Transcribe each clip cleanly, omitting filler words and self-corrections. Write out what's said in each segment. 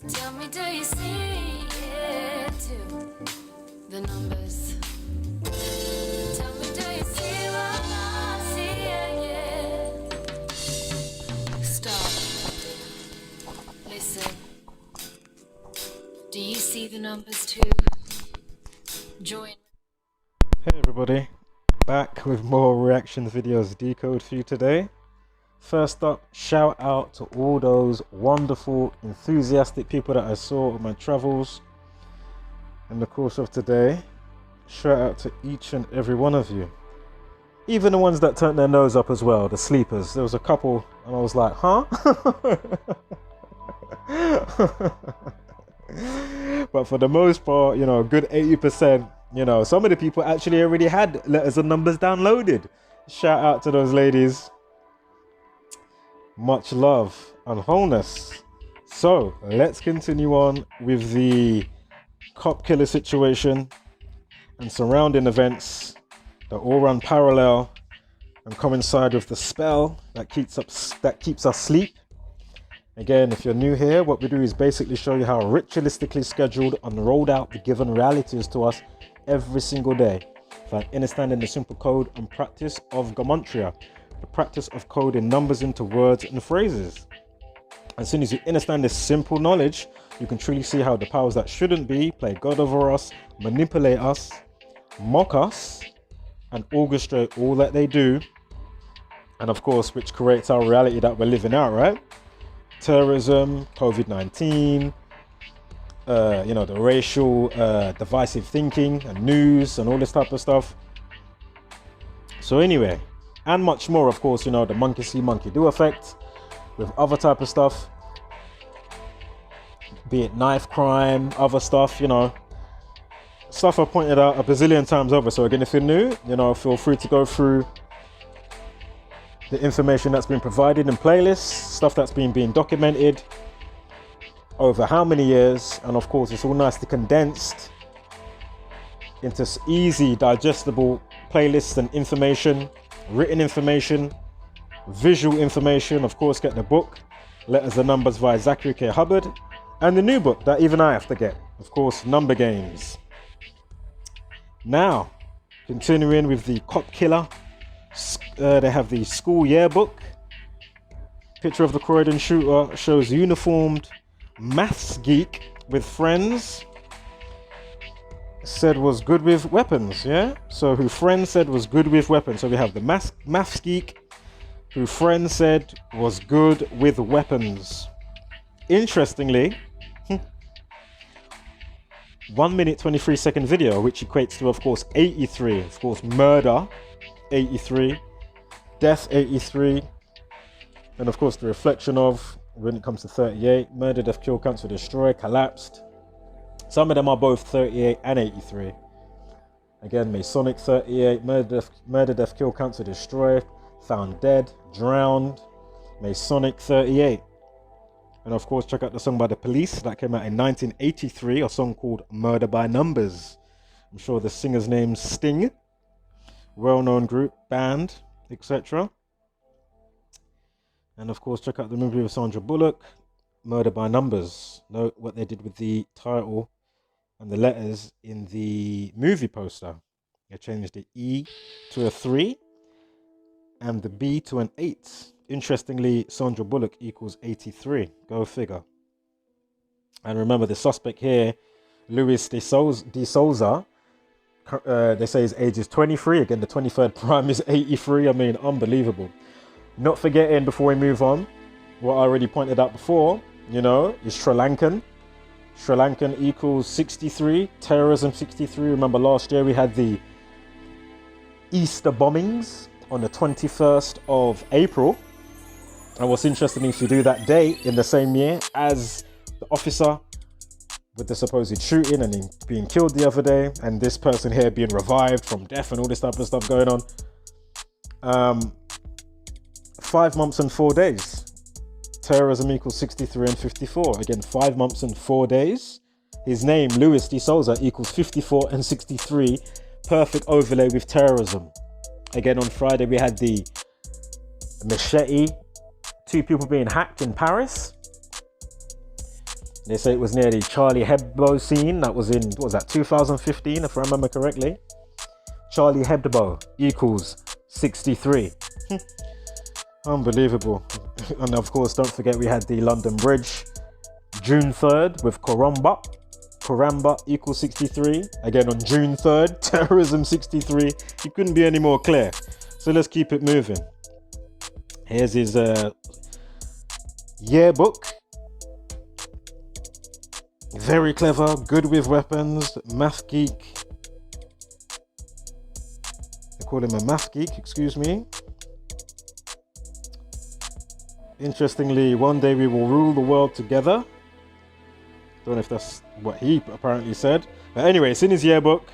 Tell me, do you see it too? The numbers. Tell me, do you see what I see? Yeah. Stop. Listen. Do you see the numbers too? Join. Hey everybody, back with more reactions videos decode for you today. First up, shout out to all those wonderful, enthusiastic people that I saw on my travels in the course of today. Shout out to each and every one of you. Even the ones that turned their nose up as well, the sleepers. There was a couple and I was like, huh? But for the most part, you know, good 80%, you know, some of the people actually already had letters and numbers downloaded. Shout out to those ladies. Much love and wholeness. So let's continue on with the cop killer situation and surrounding events that all run parallel and coincide with the spell that keeps us asleep. Again, if you're new here, what we do is basically show you how ritualistically scheduled and rolled out the given realities to us every single day for understanding the simple code and practice of gematria, the practice of coding numbers into words and phrases. As soon as you understand this simple knowledge, you can truly see how the powers that shouldn't be play God over us, manipulate us, mock us, and orchestrate all that they do, and of course, which creates our reality that we're living out, right? Terrorism, COVID-19, you know, the racial divisive thinking and news and all this type of stuff. So anyway, and much more, of course, you know, the monkey see, monkey do effect with other type of stuff, be it knife crime, other stuff, you know, stuff I pointed out a bazillion times over. So again, if you're new, you know, feel free to go through the information that's been provided in playlists, stuff that's been being documented over how many years, and of course it's all nicely condensed into easy digestible playlists and information, written information, visual information. Of course, get the book Letters and Numbers via Zachary K. Hubbard, and the new book that even I have to get, of course, Number Games. Now continuing with the cop killer, they have the school yearbook. Picture of the Croydon shooter shows uniformed maths geek with friends said was good with weapons. Yeah, so who friends said was good with weapons. So we have the maths geek who friends said was good with weapons. Interestingly, 1 minute 23-second video, which equates to, of course, 83. Of course, murder 83, death 83, and of course the reflection of, when it comes to 38, murder, death, kill, cancer, destroy, collapsed. Some of them are both 38 and 83. Again, Masonic 38, murder, death, kill, cancer, destroy, found dead, drowned, Masonic 38. And of course, check out the song by The Police that came out in 1983, a song called Murder by Numbers. I'm sure the singer's name's Sting. Well-known group, band, etc. And of course, check out the movie with Sandra Bullock, Murder by Numbers. Note what they did with the title and the letters in the movie poster. They changed the E to a 3 and the B to an 8. Interestingly, Sandra Bullock equals 83. Go figure. And remember, the suspect here, Luis de Souza, they say his age is 23. Again, the 23rd prime is 83. I mean, unbelievable. Not forgetting, before we move on, what I already pointed out before, you know, is Sri Lankan. Sri Lankan equals 63. Terrorism 63. Remember last year we had the Easter bombings on the 21st of April. And what's interesting, if you do that day in the same year as the officer with the supposed shooting and him being killed the other day, and this person here being revived from death and all this type of stuff going on. 5 months and 4 days. Terrorism equals 63 and 54. Again, 5 months and 4 days. His name, Luis de Souza, equals 54 and 63. Perfect overlay with terrorism. Again, on Friday, we had the machete, 2 people being hacked in Paris. They say it was near the Charlie Hebdo scene. That was in, what was that, 2015, if I remember correctly. Charlie Hebdo equals 63. Unbelievable. And of course, don't forget we had the London Bridge, June 3rd with Koramba. Koramba equals 63. Again on June 3rd, terrorism 63. He couldn't be any more clear. So let's keep it moving. Here's his yearbook. Very clever, good with weapons, math geek. They call him a math geek, excuse me. Interestingly, one day we will rule the world together. Don't know if that's what he apparently said. But anyway, it's in his yearbook.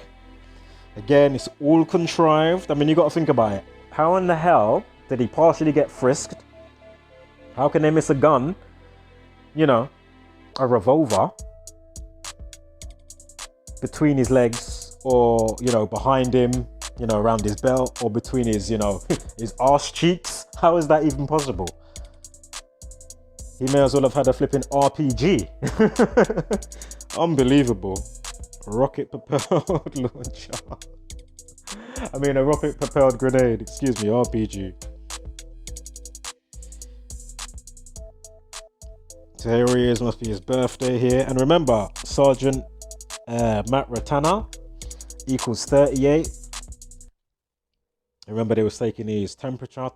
Again, it's all contrived. I mean, you got to think about it. How in the hell did he partially get frisked? How can they miss a gun? You know, a revolver between his legs, or, you know, behind him, you know, around his belt, or between his, you know, his arse cheeks. How is that even possible? He may as well have had a flipping RPG. Unbelievable. Rocket propelled launcher. I mean, a rocket propelled grenade, excuse me, RPG. So here he is, must be his birthday here. And remember, Sergeant Matt Ratana equals 38. Remember, they was taking his temperature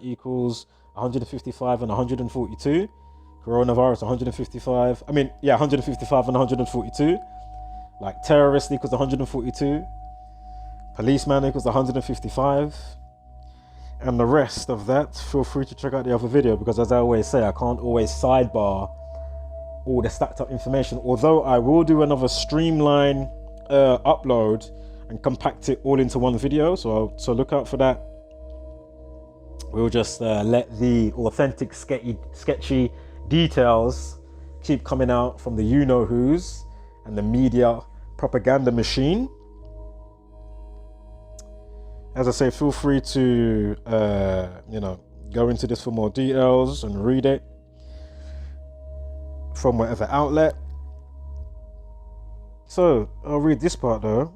equals 155 and 142. Coronavirus 155. I mean, yeah, 155 and 142. Like terrorist equals 142. Policeman equals 155. And the rest of that, feel free to check out the other video, because as I always say, I can't always sidebar all the stacked up information, although I will do another streamline upload and compact it all into one video, so look out for that. We'll just let the authentic sketchy details keep coming out from the you-know-whos and the media propaganda machine. As I say, feel free to you know, go into this for more details and read it from whatever outlet. So I'll read this part though,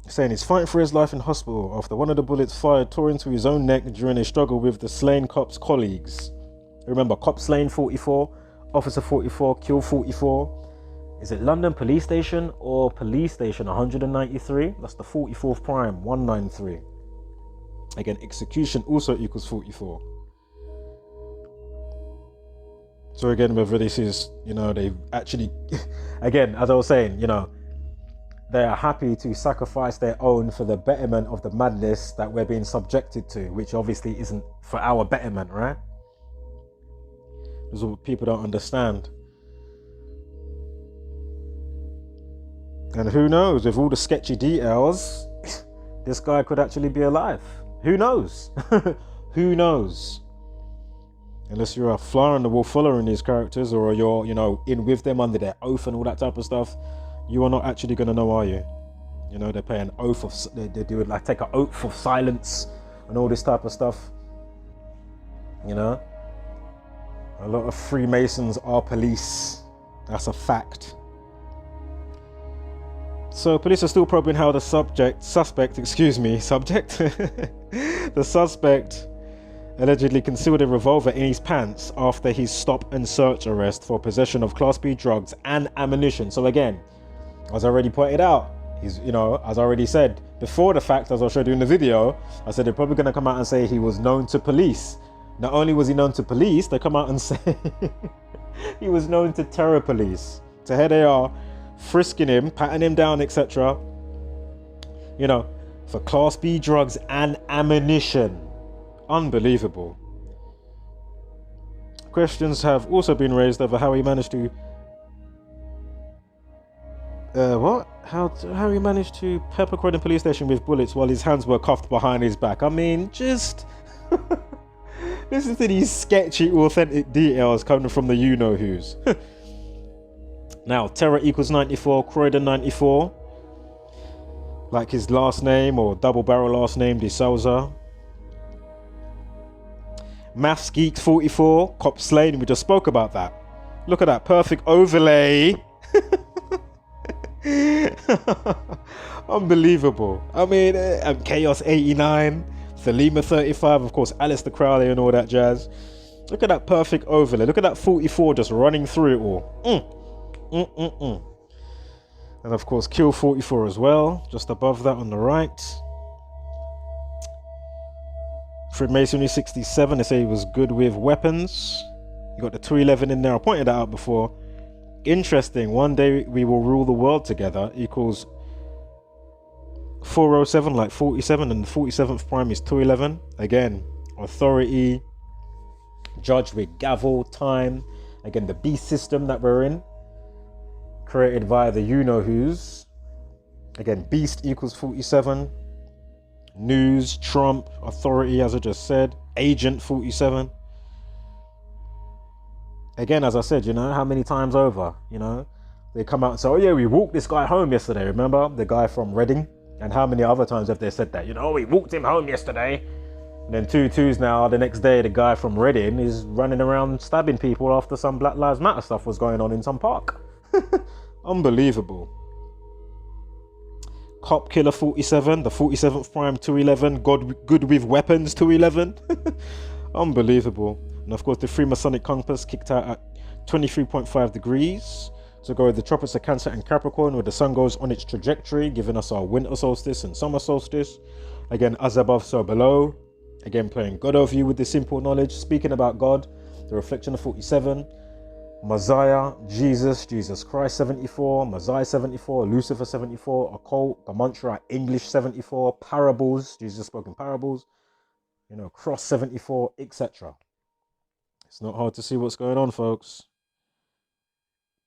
saying he's fighting for his life in hospital after one of the bullets fired tore into his own neck during a struggle with the slain cop's colleagues. Remember, cop slain 44, officer 44, kill 44. Is it London police station or police station 193? That's the 44th prime, 193. Again, execution also equals 44. So again, whether this is, you know, they actually, again, as I was saying, you know, they are happy to sacrifice their own for the betterment of the madness that we're being subjected to, which obviously isn't for our betterment, right? This is what people don't understand. And who knows, with all the sketchy details, this guy could actually be alive. Who knows? Who knows? Unless you're a fly on the wall following these characters, or you're, you know, in with them under their oath and all that type of stuff, you are not actually going to know, are you? You know, they pay an oath of, they do it like take an oath of silence and all this type of stuff. You know, a lot of Freemasons are police. That's a fact. So police are still probing how the suspect, the suspect allegedly concealed a revolver in his pants after his stop and search arrest for possession of Class B drugs and ammunition. So again, as I already pointed out, he's, you know, as I already said before the fact, as I showed you in the video, I said they're probably going to come out and say he was known to police. Not only was he known to police, they come out and say he was known to terror police. So here they are, frisking him, patting him down, etc. You know, for Class B drugs and ammunition. Unbelievable. Questions have also been raised over how he managed to how he managed to pepper Croydon police station with bullets while his hands were cuffed behind his back. I mean, just listen to these sketchy authentic details coming from the you-know-whos. Now, terror equals 94, Croydon 94, like his last name, or double barrel last name, De Souza. Maths geek 44, cop slain, we just spoke about that. Look at that perfect overlay. Unbelievable. I mean, Chaos 89, Thelema 35, of course, Alistair Crowley and all that jazz. Look at that perfect overlay. Look at that 44 just running through it all. And of course, Kill 44 as well, just above that on the right. Freemasonry 67, they say he was good with weapons. You got the 211 in there. I pointed that out before. Interesting. One day we will rule the world together equals 407, like 47, and the 47th prime is 211. Again, authority, judge with gavel, time. Again, the beast system that we're in, created via the you-know-who's. Again, beast equals 47. News, Trump, authority, as I just said. Agent 47. Again, as I said, you know, how many times over, you know, they come out and say, oh yeah, we walked this guy home yesterday. Remember the guy from Reading? And how many other times have they said that? You know, we walked him home yesterday. And then 2-2s now, the next day, the guy from Reading is running around stabbing people after some Black Lives Matter stuff was going on in some park. Unbelievable. Cop Killer 47, the 47th prime 211, good with weapons 211. Unbelievable. And of course, the Freemasonic compass kicked out at 23.5 degrees. So go with the tropics of Cancer and Capricorn, where the sun goes on its trajectory, giving us our winter solstice and summer solstice. Again, as above, so below. Again, playing God over you with the simple knowledge. Speaking about God, the reflection of 47. Messiah, Jesus Christ 74, Messiah 74, Lucifer 74, occult, the mantra, English 74, parables, Jesus spoke in parables, you know, cross 74, etc. It's not hard to see what's going on, folks.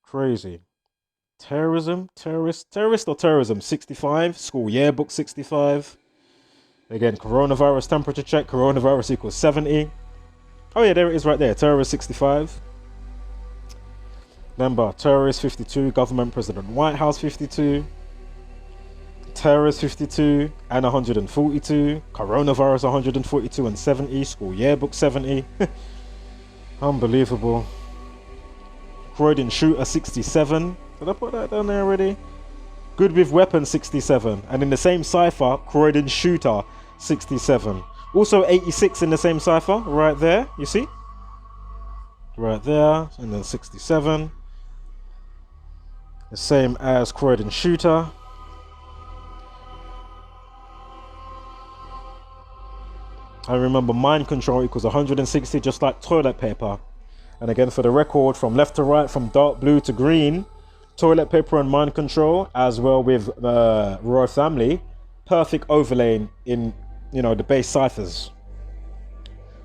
Crazy. Terrorism, terrorist or terrorism 65, school yearbook 65. Again, coronavirus temperature check, coronavirus equals 70. Oh yeah, there it is right there, terrorist 65. Remember, terrorist 52, government, president, White House 52, terrorist 52 and 142, coronavirus 142 and 70, school yearbook 70. Unbelievable. Croydon shooter 67. Did I put that down there already? Good with weapons 67. And in the same cipher, Croydon shooter 67. Also 86 in the same cipher, right there, you see? Right there, and then 67. The same as Croydon shooter. I remember mind control equals 160, just like toilet paper. And again, for the record, from left to right, from dark blue to green, toilet paper and mind control, as well with royal family, perfect overlaying in, you know, the base ciphers.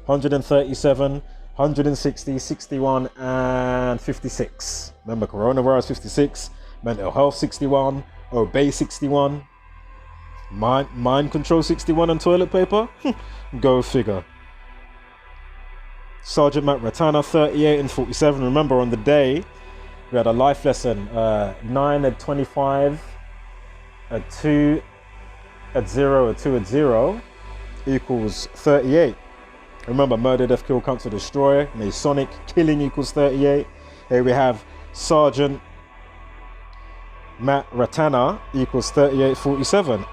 137, 160, 61, and 56. Remember, coronavirus 56, mental health 61, obey 61, mind control 61 on toilet paper. Go figure. Sergeant Matt Ratana 38 and 47. Remember, on the day we had a life lesson, 9 at 25, a 2 at 0, a 2 at 0 equals 38. Remember, murder, death, kill, cancel, destroy, Masonic, killing equals 38. Here we have Sergeant Matt Ratana equals 3847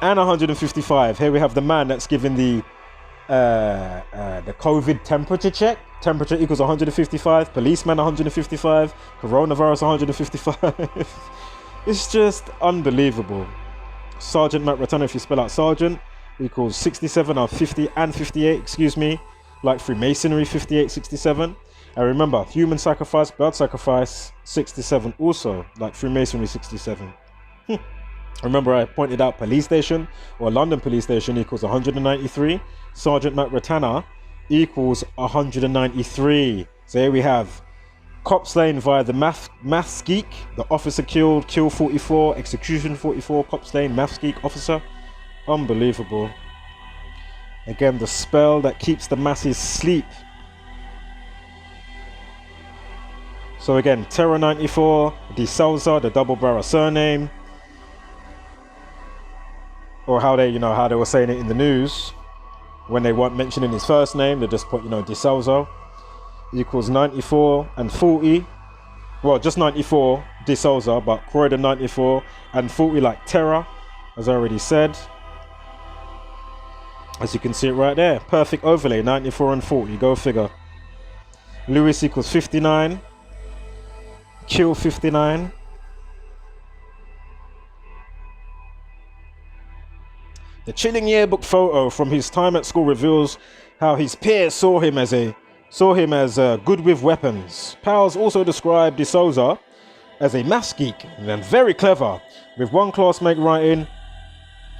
and 155. Here we have the man that's giving the COVID temperature check. Temperature equals 155. Policeman 155. Coronavirus 155. It's just unbelievable. Sergeant Matt Ratana, if you spell out Sergeant, equals 67 or 50 and 58, excuse me, like Freemasonry 58, 67. And remember, human sacrifice, blood sacrifice 67 also, like Freemasonry 67. Remember, I pointed out police station or London police station equals 193. Sergeant Matt Ratana equals 193. So here we have cop slain via the maths geek, the officer killed, kill 44, execution 44, cop slain, maths geek officer. Unbelievable. Again, the spell that keeps the masses sleep. So again, Terror 94, De Souza, the double barrel surname, or how they were saying it in the news when they weren't mentioning his first name, they just put, De Souza. equals 94 and 40. Well, just 94, De Souza, but Croydon 94 and 40 like Terror, as I already said. As you can see it right there, perfect overlay, 94 and 40, go figure. Lewis equals 59, Kill 59. The chilling yearbook photo from his time at school reveals how his peers saw him as good with weapons. Powers also described De Souza as a maths geek and very clever, with one classmate writing,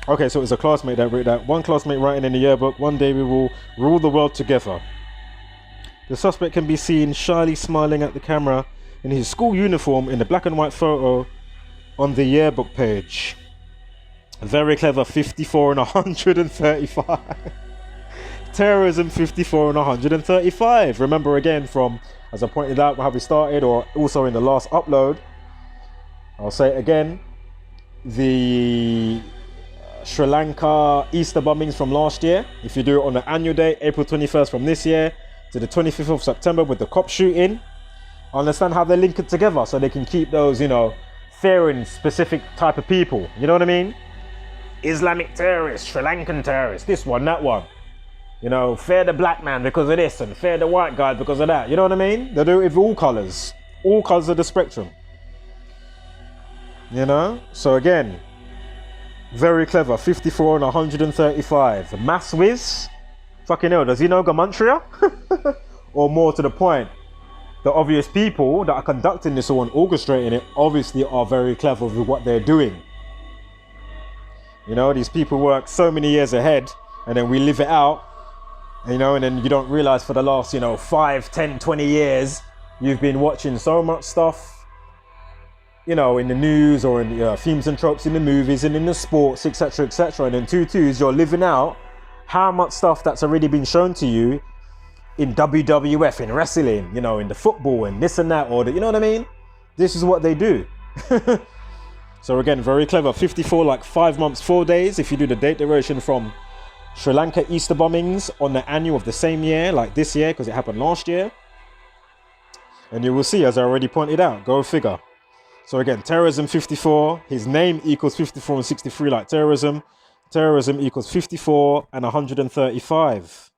okay, so it was a classmate that wrote that, one classmate writing in the yearbook, "One day we will rule the world together." The suspect can be seen shyly smiling at the camera in his school uniform in the black and white photo on the yearbook page. Very clever, 54 and 135. Terrorism, 54 and 135. Remember again from, as I pointed out how we started, or also in the last upload, I'll say it again, the Sri Lanka Easter bombings from last year. If you do it on the annual date, April 21st from this year to the 25th of September with the cop shooting, I understand how they link it together so they can keep those, you know, fearing specific type of people. You know what I mean? Islamic terrorists, Sri Lankan terrorists, this one, that one. You know, fear the black man because of this and fear the white guy because of that. You know what I mean? They do it with all colours of the spectrum. You know? So again, very clever, 54 and 135. Mass whiz? Fucking hell, does he know Gematria? Or more to the point, the obvious people that are conducting this all and orchestrating it obviously are very clever with what they're doing. You know, these people work so many years ahead and then we live it out, you know, and then you don't realize for the last, you know, 5, 10, 20 years, you've been watching so much stuff, you know, in the news or in themes and tropes in the movies and in the sports, etc., etc. And in 2-2s, you're living out how much stuff that's already been shown to you in WWF, in wrestling, you know, in the football and this and that, or the, you know what I mean? This is what they do. So again, very clever. 54, like 5 months, 4 days. If you do the date duration from Sri Lanka Easter bombings on the annual of the same year, like this year, because it happened last year. And you will see, as I already pointed out, go figure. So again, terrorism 54. His name equals 54 and 63 like terrorism. Terrorism equals 54 and 135.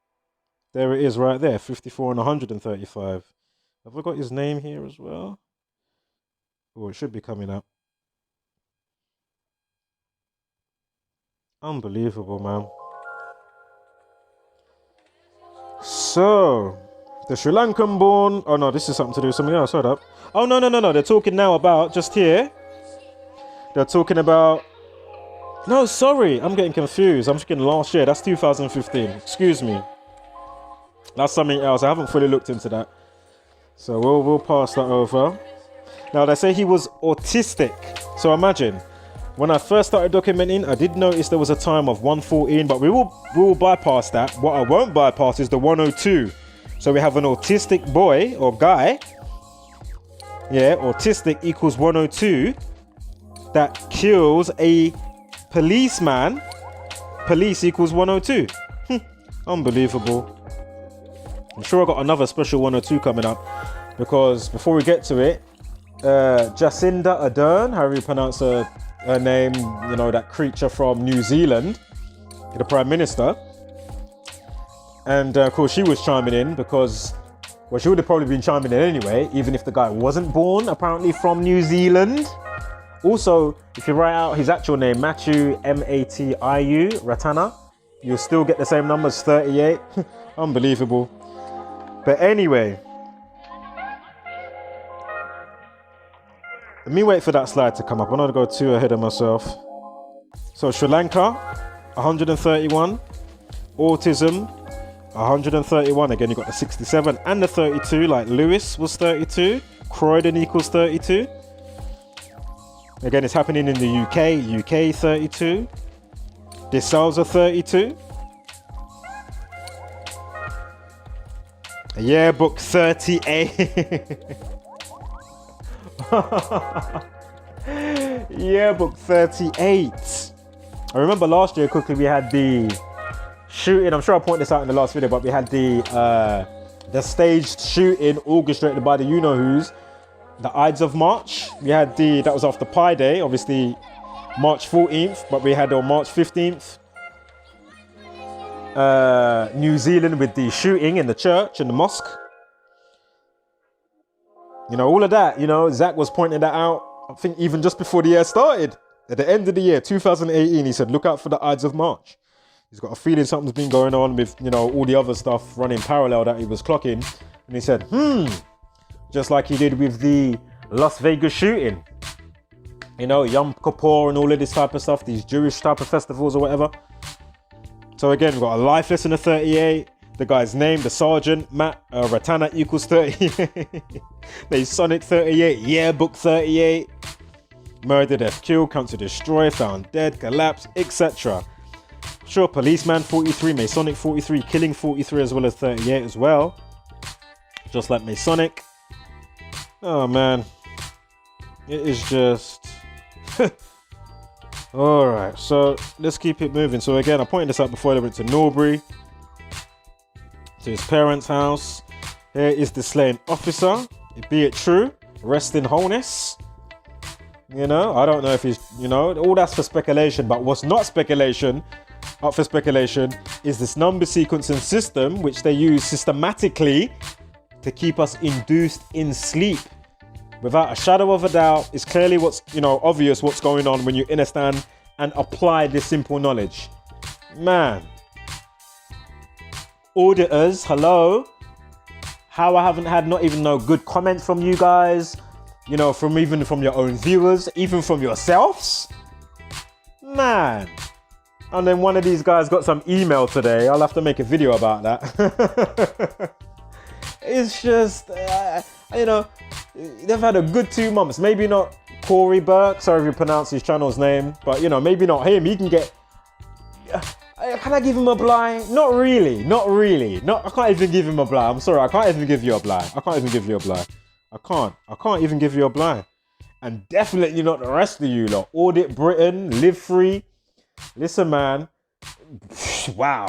There it is right there, 54 and 135. Have I got his name here as well? Oh, it should be coming up. Unbelievable, man. So, the Sri Lankan born... Oh, no, this is something to do with something else. Hold up. Oh, no. They're talking now about, just here. They're talking about... No, sorry. I'm getting confused. I'm thinking last year. That's 2015. Excuse me. That's something else. I haven't fully looked into that. So, we'll pass that over. Now, they say he was autistic. So, imagine... When I first started documenting, I did notice there was a time of 114, but we will bypass that. What I won't bypass is the 102. So we have an autistic boy or guy. Yeah, autistic equals 102. That kills a policeman. Police equals 102. Unbelievable. I'm sure I got another special 102 coming up. Because before we get to it, Jacinda Ardern, however you pronounce her name, you know, that creature from New Zealand, the Prime Minister. And of course she was chiming in because, well, she would have probably been chiming in anyway, even if the guy wasn't born apparently from New Zealand. Also, if you write out his actual name, Matthew, M-A-T-I-U, Ratana, you'll still get the same numbers, 38. Unbelievable. But anyway, let me wait for that slide to come up. I'm not going to go too ahead of myself. So Sri Lanka, 131. Autism, 131. Again, you got the 67 and the 32, like Lewis was 32. Croydon equals 32. Again, it's happening in the UK. UK 32. De Souza 32. Yearbook 38. Yearbook 38. I remember last year quickly we had the shooting. I'm sure I pointed this out in the last video, but we had the the staged shooting orchestrated by the you-know-who's, the Ides of March. We had that was after Pi Day, obviously March 14th, but we had on March 15th, New Zealand with the shooting in the church and the mosque. You know, all of that, you know, Zach was pointing that out, I think even just before the year started. At the end of the year, 2018, he said, look out for the Ides of March. He's got a feeling something's been going on with, you know, all the other stuff running parallel that he was clocking. And he said, just like he did with the Las Vegas shooting. You know, Yom Kippur and all of this type of stuff, these Jewish type of festivals or whatever. So again, we've got a life lesson of 38. The guy's name, the sergeant, Matt Ratana equals 38. Masonic 38, yearbook 38. Murder, death, kill, count to destroy, found dead, collapse, etc. Sure, policeman 43, Masonic 43, killing 43 as well as 38 as well. Just like Masonic. Oh man. It is just... Alright, so let's keep it moving. So again, I pointed this out before. They went to Norbury, to his parents' house. Here is the slain officer. Be it true, rest in wholeness. You know, I don't know if he's, you know, all that's for speculation, but what's not speculation, up for speculation, is this number sequencing system, which they use systematically to keep us induced in sleep. Without a shadow of a doubt, it's clearly what's, you know, obvious what's going on when you understand and apply this simple knowledge. Man. Auditors, hello. How I haven't had not even no good comments from you guys. You know, from your own viewers, even from yourselves. Man. And then one of these guys got some email today. I'll have to make a video about that. It's just, you know, they've had a good 2 months. Maybe not Corey Burke, sorry if you pronounce his channel's name, but you know, maybe not him. He can get, can I give him a blind? Not really. I can't even give him a blind. I'm sorry, I can't even give you a blind. I can't even give you a blind. I can't even give you a blind. And definitely not the rest of you lot. Audit Britain, live free. Listen, man. Wow.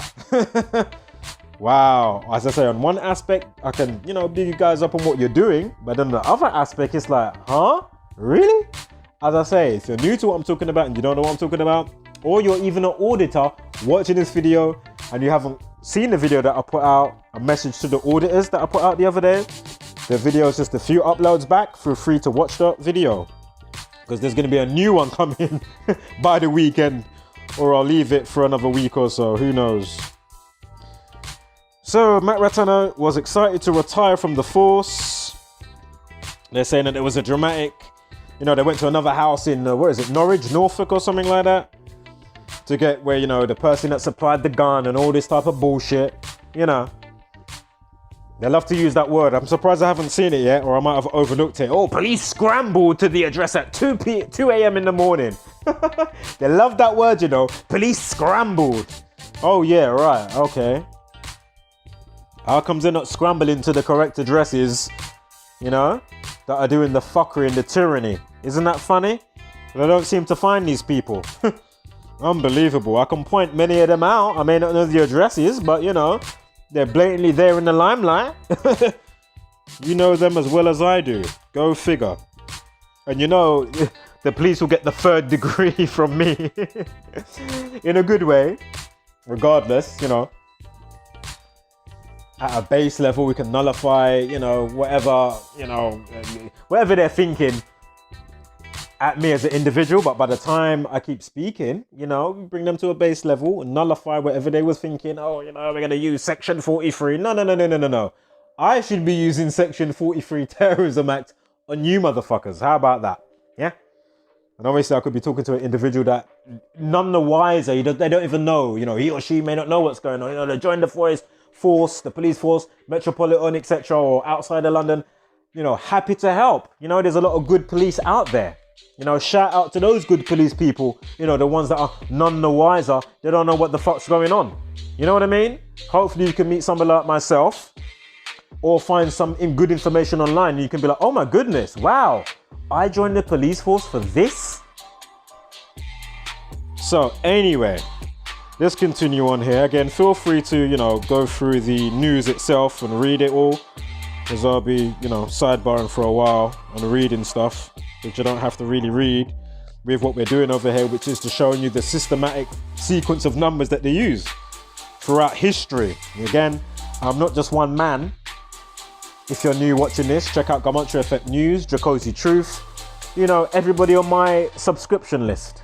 Wow. As I say, on one aspect, I can, you know, big you guys up on what you're doing. But then the other aspect is like, huh? Really? As I say, if you're new to what I'm talking about and you don't know what I'm talking about, or you're even an auditor watching this video and you haven't seen the video that I put out, a message to the auditors that I put out the other day, the video is just a few uploads back. Feel free to watch that video because there's going to be a new one coming by the weekend, or I'll leave it for another week or so. Who knows? So Matt Ratana was excited to retire from the force. They're saying that there was a dramatic, you know, they went to another house in, where is it, Norwich, Norfolk or something like that, to get where, you know, the person that supplied the gun and all this type of bullshit, you know. They love to use that word. I'm surprised I haven't seen it yet, or I might have overlooked it. Oh, police scrambled to the address at 2 a.m. in the morning. They love that word, you know. Police scrambled. Oh, yeah, right, okay. How comes they're not scrambling to the correct addresses, you know, that are doing the fuckery and the tyranny? Isn't that funny? But I don't seem to find these people. Unbelievable. I can point many of them out. I may not know the addresses, but, you know, they're blatantly there in the limelight. You know them as well as I do. Go figure. And you know, the police will get the 3rd degree from me. In a good way. Regardless, you know. At a base level, we can nullify, you know, whatever, you know, whatever they're thinking at me as an individual. But by the time I keep speaking, you know, bring them to a base level and nullify whatever they were thinking. Oh, you know, we're going to use Section 43. No. I should be using Section 43 Terrorism Act on you motherfuckers. How about that? Yeah? And obviously I could be talking to an individual that none the wiser. They don't even know, you know, he or she may not know what's going on. You know, they joined the force, the police force, Metropolitan, etc., or outside of London, you know, happy to help. You know, there's a lot of good police out there. You know, shout out to those good police people, you know, the ones that are none the wiser. They don't know what the fuck's going on. You know what I mean? Hopefully you can meet somebody like myself or find some good information online and you can be like, oh my goodness, wow, I joined the police force for this? So anyway, let's continue on here. Again, feel free to, you know, go through the news itself and read it all, because I'll be, you know, sidebarring for a while and reading stuff, which you don't have to really read with what we're doing over here, which is to showing you the systematic sequence of numbers that they use throughout history. Again, I'm not just one man. If you're new watching this, check out Gematria Effect News, Dracosi Truth, you know, everybody on my subscription list.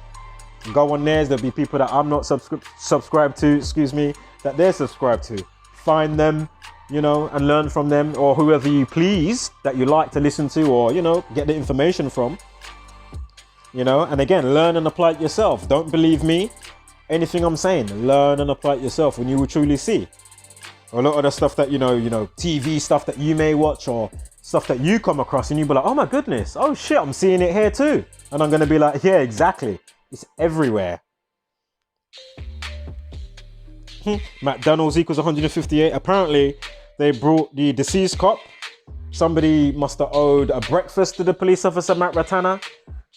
Go on there, there'll be people that I'm not subscribed to, that they're subscribed to. Find them, you know, and learn from them, or whoever you please that you like to listen to, or, you know, get the information from. You know, and again, learn and apply it yourself. Don't believe me, anything I'm saying, learn and apply it yourself, and you will truly see. A lot of the stuff that, you know, TV stuff that you may watch, or stuff that you come across and you be like, oh my goodness, oh shit, I'm seeing it here too. And I'm going to be like, yeah, exactly. It's everywhere. McDonald's equals 158. Apparently, they brought the deceased cop. Somebody must have owed a breakfast to the police officer, Matt Ratana.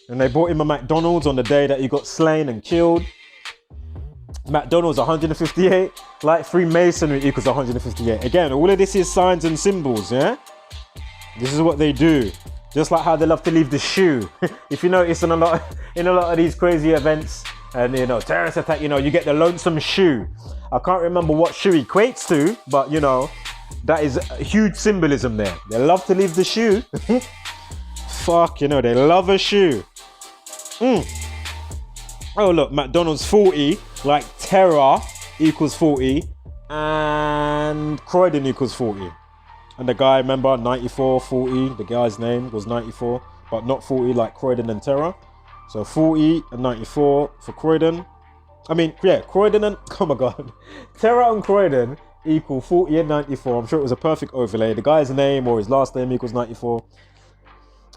And they brought him a McDonald's on the day that he got slain and killed. McDonald's 158. Like Freemasonry equals 158. Again, all of this is signs and symbols, yeah? This is what they do. Just like how they love to leave the shoe. If you notice in a lot of these crazy events and, you know, terrorist attack, you know, you get the lonesome shoe. I can't remember what shoe equates to, but, you know, that is a huge symbolism there. They love to leave the shoe. Fuck, you know, they love a shoe. Oh, look, McDonald's 40, like terror equals 40, and Croydon equals 40. And the guy, remember, 94, 40, the guy's name was 94, but not 40 like Croydon and Terror. So 40 and 94 for Croydon. I mean, yeah, Croydon and, oh my God, Terror and Croydon equal 40 and 94. I'm sure it was a perfect overlay. The guy's name or his last name equals 94.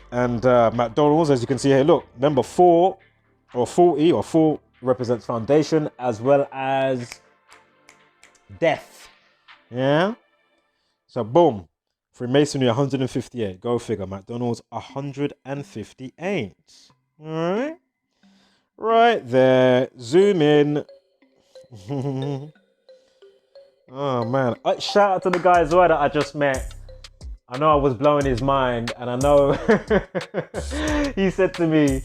And McDonald's, as you can see here, look, remember 4 or 40 or 4 represents foundation as well as death. Yeah? So boom, Freemasonry 158. Go figure. McDonald's 158. All right. Right there. Zoom in. Oh man. Shout out to the guy as well that I just met. I know I was blowing his mind, and I know he said to me,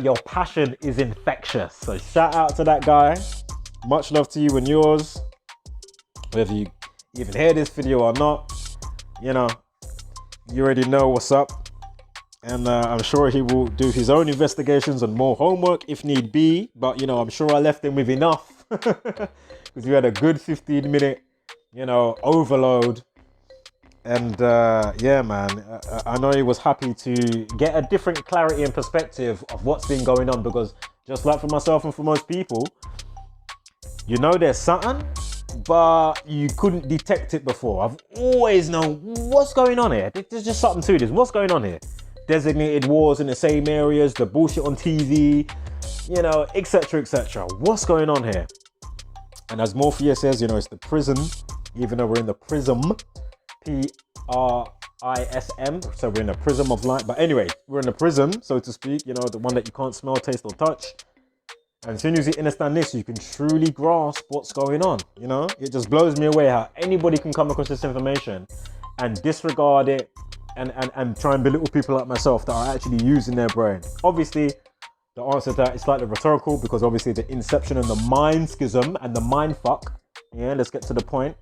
your passion is infectious. So shout out to that guy. Much love to you and yours. Whether you even hear this video or not, you know, you already know what's up. And I'm sure he will do his own investigations and more homework if need be. But, you know, I'm sure I left him with enough. Because we had a good 15-minute, you know, overload. And yeah, man, I know he was happy to get a different clarity and perspective of what's been going on, because just like for myself and for most people, you know there's something, but you couldn't detect it before. I've always known what's going on here. There's just something to this. What's going on here? Designated wars in the same areas, the bullshit on TV, you know, etc., etc. What's going on here? And as Morpheus says, you know, it's the prism, even though we're in the prism. Prism, so we're in a prism of light. But anyway, we're in a prism, so to speak, you know, the one that you can't smell, taste, or touch. And as soon as you understand this, you can truly grasp what's going on. You know, it just blows me away how anybody can come across this information and disregard it and try and belittle people like myself that are actually using their brain. Obviously, the answer to that is slightly rhetorical, because obviously the inception and the mind schism and the mind fuck. Yeah, let's get to the point.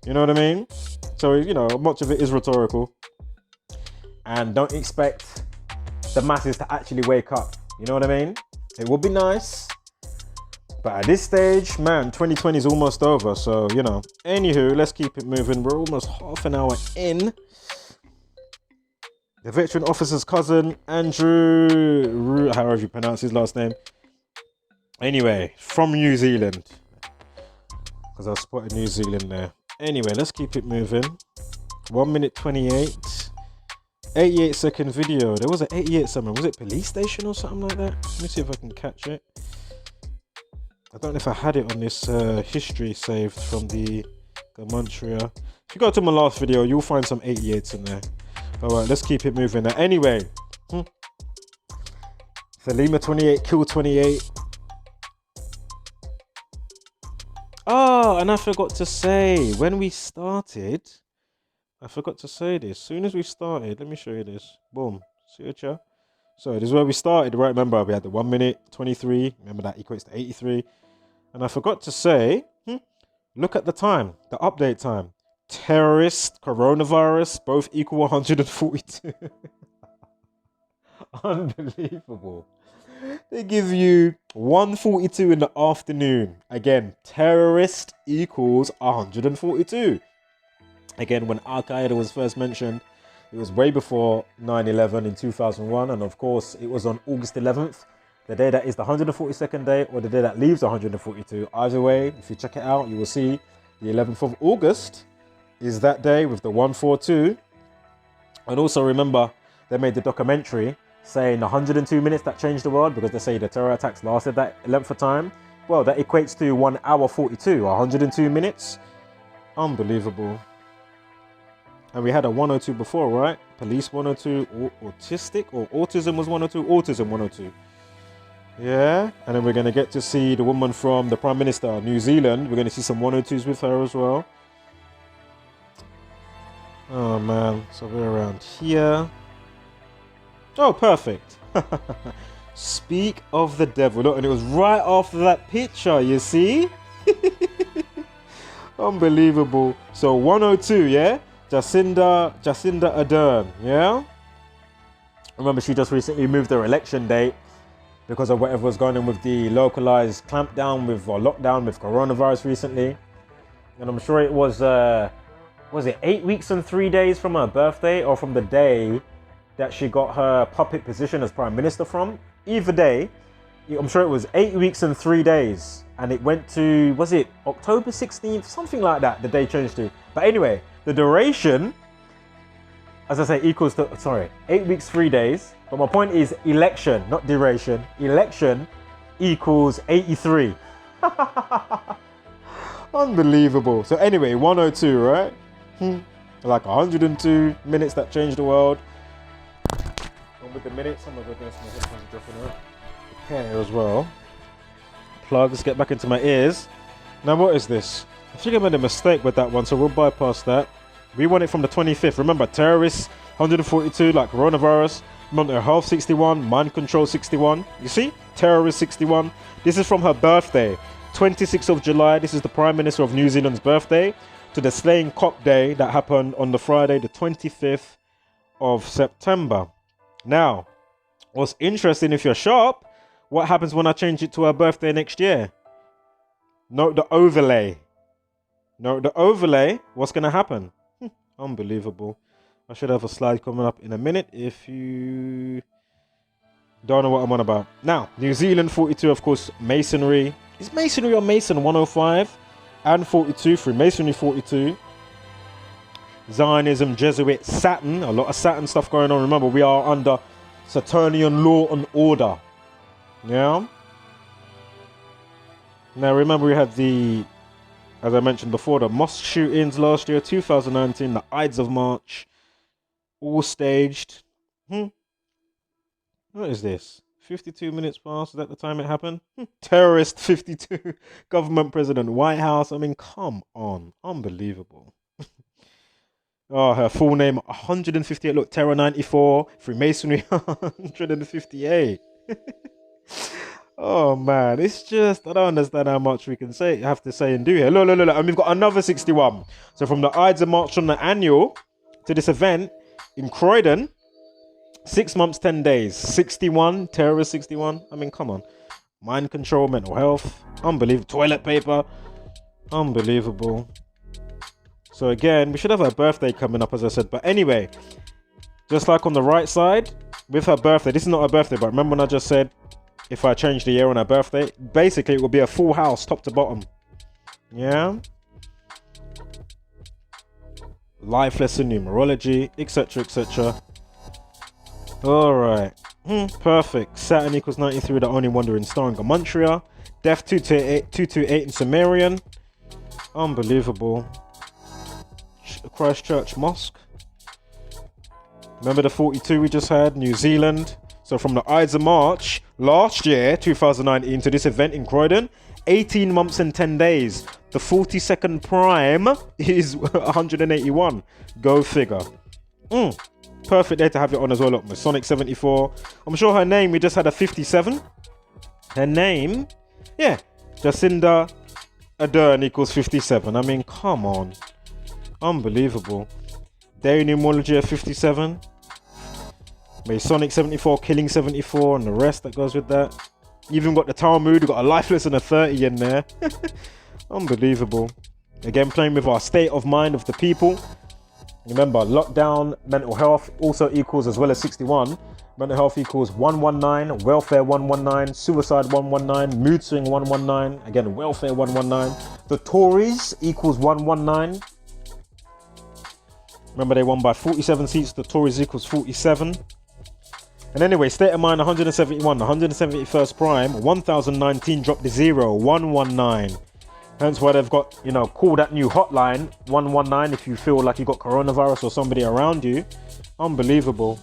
You know what I mean? So, you know, much of it is rhetorical. And don't expect the masses to actually wake up. You know what I mean? It would be nice. But at this stage, man, 2020 is almost over. So, you know, anywho, let's keep it moving. We're almost half an hour in. The veteran officer's cousin, Andrew, however you pronounce his last name. Anyway, from New Zealand. Because I spotted New Zealand there. Anyway, let's keep it moving. 1 minute 28. 88-second video. There was an 88 something. Was it police station or something like that? Let me see if I can catch it. I don't know if I had it on this history saved from the Gematria. If you go to my last video, you'll find some 88s in there. Alright, let's keep it moving now. Anyway. Thelema 28, Kill 28. Oh, and I forgot to say, when we started, I forgot to say this. As soon as we started, let me show you this. Boom. See it, yeah? So this is where we started, right? Remember, we had the 1 minute 23. Remember that equates to 83. And I forgot to say, look at the time, the update time. Terrorist, coronavirus, both equal 142. Unbelievable. They give you 142 in the afternoon. Again, terrorist equals 142. Again, when Al-Qaeda was first mentioned, it was way before 9/11 in 2001. And of course, it was on August 11th, the day that is the 142nd day, or the day that leaves 142. Either way, if you check it out, you will see the 11th of August is that day with the 142. And also remember, they made the documentary saying 102 minutes that changed the world, because they say the terror attacks lasted that length of time. Well, that equates to 1 hour 42, 102 minutes. Unbelievable. And we had a 102 before, right? Police 102, autistic, or autism was 102, autism 102. Yeah, and then we're going to get to see the woman from the Prime Minister of New Zealand. We're going to see some 102s with her as well. Oh man, so we're around here. Oh, perfect. Speak of the devil. Look, and it was right after that picture, you see? Unbelievable. So 102, yeah? Jacinda Ardern, yeah? Remember, she just recently moved her election date because of whatever was going on with the localized clampdown or lockdown with coronavirus recently. And I'm sure it was it 8 weeks and 3 days from her birthday, or from the day that she got her puppet position as Prime Minister from? Either day, I'm sure it was 8 weeks and 3 days. And it went to, was it October 16th? Something like that, the day changed to. But anyway, the duration, as I say, equals to, 8 weeks, 3 days. But my point is election, not duration. Election equals 83. Unbelievable. So anyway, 102, right? Like 102 minutes that changed the world. And with the minutes, oh my goodness, my headphones are dropping out. Okay, as well. Plugs, get back into my ears. Now what is this? I think I made a mistake with that one, so we'll bypass that. We want it from the 25th. Remember, terrorists, 142, like coronavirus. Mental health, 61. Mind control, 61. You see? Terrorist, 61. This is from her birthday, 26th of July. This is the Prime Minister of New Zealand's birthday, to the Slaying Cop Day that happened on the Friday, the 25th of September. Now, what's interesting, if you're sharp, what happens when I change it to her birthday next year? Note the overlay. Note the overlay. What's going to happen? Unbelievable. I should have a slide coming up in a minute if you don't know what I'm on about. Now, New Zealand 42, of course, Masonry. Is Masonry or Mason 105? And 42, Freemasonry 42. Zionism, Jesuit, Saturn. A lot of Saturn stuff going on. Remember, we are under Saturnian law and order. Yeah. Now, remember, we had the, as I mentioned before, the mosque shootings last year, 2019, the Ides of March, all staged. What is this? 52 minutes past, is that the time it happened? Terrorist 52, government president, White House. I mean, come on. Unbelievable. Oh, her full name, 158. Look, Terror 94, Freemasonry 158. Oh man, it's just, I don't understand how much we can say, have to say and do here. Look, and we've got another 61. So from the Ides of March on the annual to this event in Croydon, 6 months, 10 days, 61, terrorist 61. I mean, come on. Mind control, mental health, unbelievable. Toilet paper, unbelievable. So again, we should have her birthday coming up, as I said. But anyway, just like on the right side, with her birthday, this is not her birthday, but remember when I just said, if I change the year on her birthday, basically it will be a full house, top to bottom. Yeah? Life lesson, numerology, etc, etc. Alright. Perfect. Saturn equals 93, the only wandering star in Gematria. Death 228 in Sumerian. Unbelievable. Christchurch Mosque. Remember the 42 we just had? New Zealand. So from the Ides of March last year, 2019, to this event in Croydon, 18 months and 10 days. The 42nd prime is 181. Go figure. Perfect day to have it on as well. Look, Masonic 74. I'm sure her name, we just had a 57. Her name, yeah, Jacinda Ardern equals 57. I mean, come on. Unbelievable. Day numerology of 57. Masonic 74, killing 74, and the rest that goes with that. Even got the Talmud, got a lifeless and a 30 in there. Unbelievable. Again, playing with our state of mind of the people. Remember, lockdown, mental health also equals, as well as 61. Mental health equals 119, welfare 119, suicide 119, mood swing 119. Again, welfare 119. The Tories equals 119. Remember, they won by 47 seats. The Tories equals 47. And anyway, state of mind 171, 171st prime, 1019 dropped to 0, 119. Hence why they've got, you know, call that new hotline 119 if you feel like you got coronavirus or somebody around you. Unbelievable.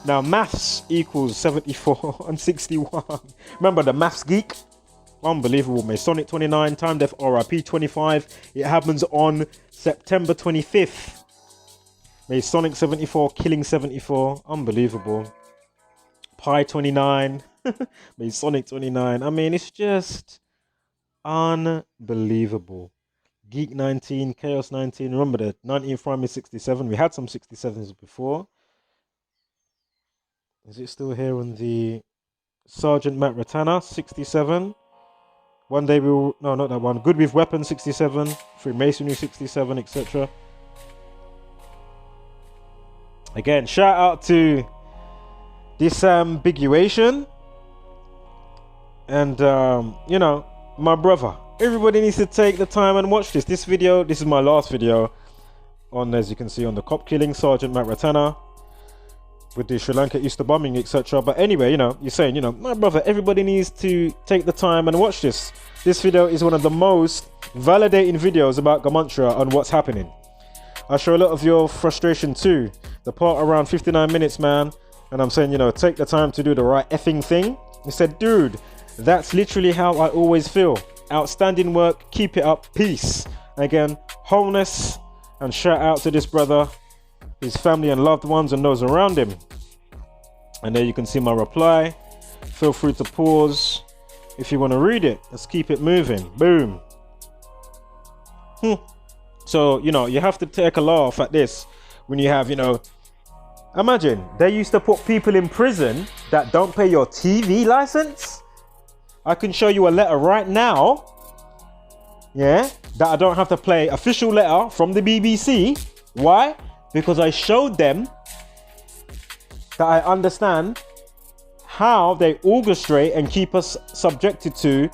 Now maths equals 74 and 61. Remember the maths geek? Unbelievable. Masonic 29, time death RIP 25. It happens on September 25th. Masonic 74, killing 74. Unbelievable. Pi 29. Masonic 29. I mean, it's just unbelievable. Geek 19, Chaos 19. Remember the 19th prime is 67. We had some 67s before. Is it still here on the Sergeant Matt Ratana 67? One day we will, no, not that one. Good with Weapons 67, Freemasonry 67, etc. Again, shout out to Disambiguation and you know, my brother. Everybody needs to take the time and watch this. This video, this is my last video on, as you can see, on the cop killing, Sergeant Matt Ratana, with the Sri Lanka Easter bombing, etc. But anyway, you know, you're saying, you know, my brother, everybody needs to take the time and watch this. This video is one of the most validating videos about Gematria and what's happening. I show a lot of your frustration too. The part around 59 minutes, man. And I'm saying, you know, take the time to do the right effing thing. He said, dude, that's literally how I always feel. Outstanding work, keep it up, peace. Again, wholeness, and shout out to this brother, his family and loved ones and those around him. And there you can see my reply. Feel free to pause if you want to read it. Let's keep it moving. Boom. So, you know, you have to take a laugh at this when you have, you know, imagine they used to put people in prison that don't pay your TV license. I can show you a letter right now, yeah, that I don't have to play official letter from the BBC. Why? Because I showed them that I understand how they orchestrate and keep us subjected to,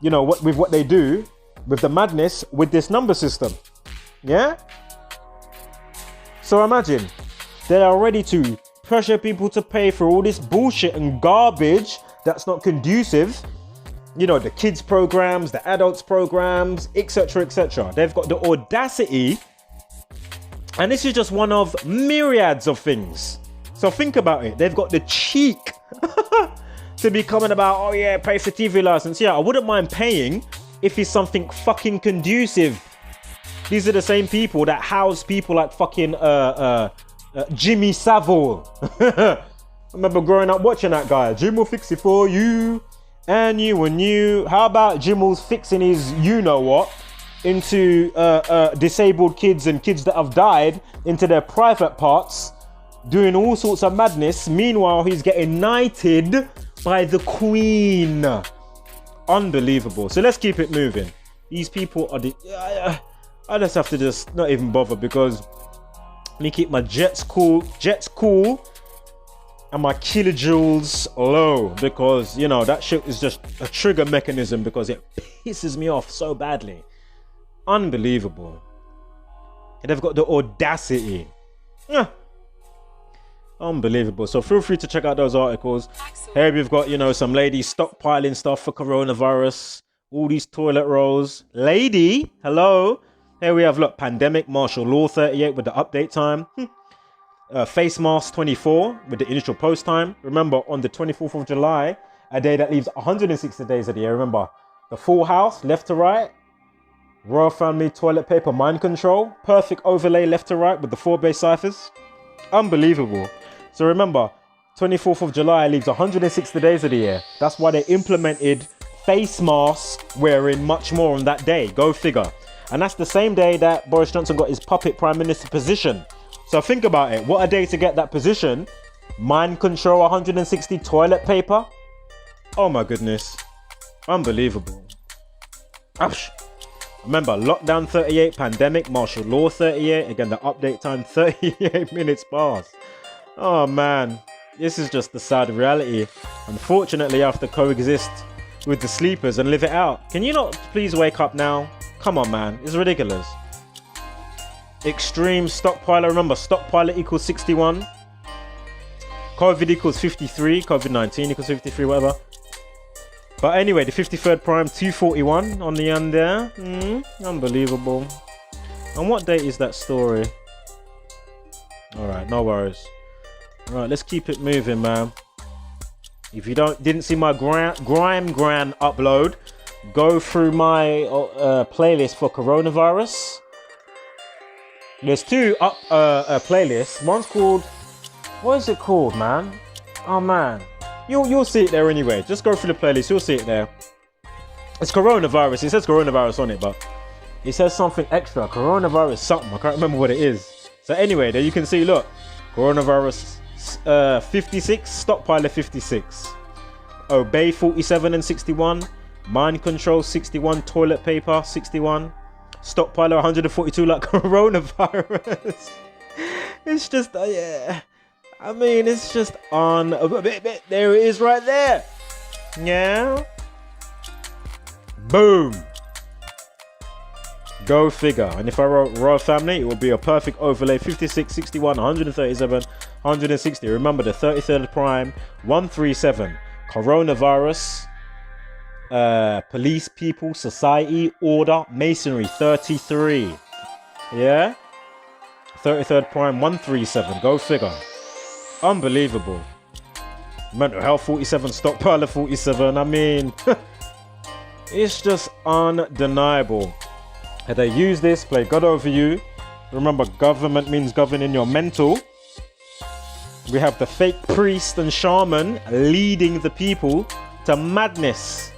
you know, what they do with the madness with this number system. Yeah? So imagine they are ready to pressure people to pay for all this bullshit and garbage that's not conducive. You know, the kids programs, the adults programs, etc., etc. They've got the audacity, and this is just one of myriads of things. So think about it. They've got the cheek to be coming about, oh yeah, pay for TV license. Yeah, I wouldn't mind paying if it's something fucking conducive. These are the same people that house people like fucking Jimmy Savile. I remember growing up watching that guy. Jim will fix it for you, and you and you. How about Jim was fixing his you-know-what into disabled kids and kids that have died into their private parts, doing all sorts of madness. Meanwhile, he's getting knighted by the Queen. Unbelievable. So let's keep it moving. These people are the... I just have to just not even bother, because let me keep my jets cool, and my kilojoules low, because, you know, that shit is just a trigger mechanism, because it pisses me off so badly. Unbelievable. And they've got the audacity. Unbelievable. So feel free to check out those articles. Here we've got, you know, some ladies stockpiling stuff for coronavirus. All these toilet rolls. Lady, hello. Here we have, look, pandemic, martial law 38 with the update time. Face Mask 24 with the initial post time. Remember, on the 24th of July, a day that leaves 160 days of the year. Remember, the Full House, left to right. Royal Family, toilet paper, mind control. Perfect overlay, left to right with the 4 base ciphers. Unbelievable. So remember, 24th of July leaves 160 days of the year. That's why they implemented face mask wearing much more on that day. Go figure. And that's the same day that Boris Johnson got his puppet prime minister position. So think about it. What a day to get that position. Mind control, 160, toilet paper. Oh my goodness. Unbelievable. Ouch. Remember, lockdown 38, pandemic, martial law 38. Again, the update time 38 minutes past. Oh man, this is just the sad reality. Unfortunately, I have to coexist with the sleepers and live it out. Can you not please wake up now? Come on, man. It's ridiculous. Extreme stockpiler. Remember, stockpiler equals 61. COVID equals 53. COVID-19 equals 53, whatever. But anyway, the 53rd prime, 241 on the end there. Unbelievable. And what date is that story? Alright, no worries. Alright, let's keep it moving, man. If you didn't see my Grime Gran upload, go through my playlist for coronavirus. There's 2 playlists. One's called... What is it called, man? Oh, man. You'll see it there anyway. Just go through the playlist. You'll see it there. It's coronavirus. It says coronavirus on it, but it says something extra. Coronavirus something. I can't remember what it is. So anyway, there you can see, look. Coronavirus 56. Stockpiler 56. Obey 47 and 61. Mind control 61. Toilet paper 61. Stockpiler 142 like coronavirus. It's just, yeah. I mean, it's just on. There it is right there. Yeah. Boom. Go figure. And if I wrote Royal Family, it would be a perfect overlay. 56, 61, 137, 160. Remember the 33rd prime, 137. Coronavirus. Police, people, society, order, masonry, 33. Yeah. 33rd prime, 137. Go figure. Unbelievable. Mental health 47, stockpiler 47. I mean, it's just undeniable. Had they used this, play God over you. Remember, government means governing your mental. We have the fake priest and shaman leading the people to madness.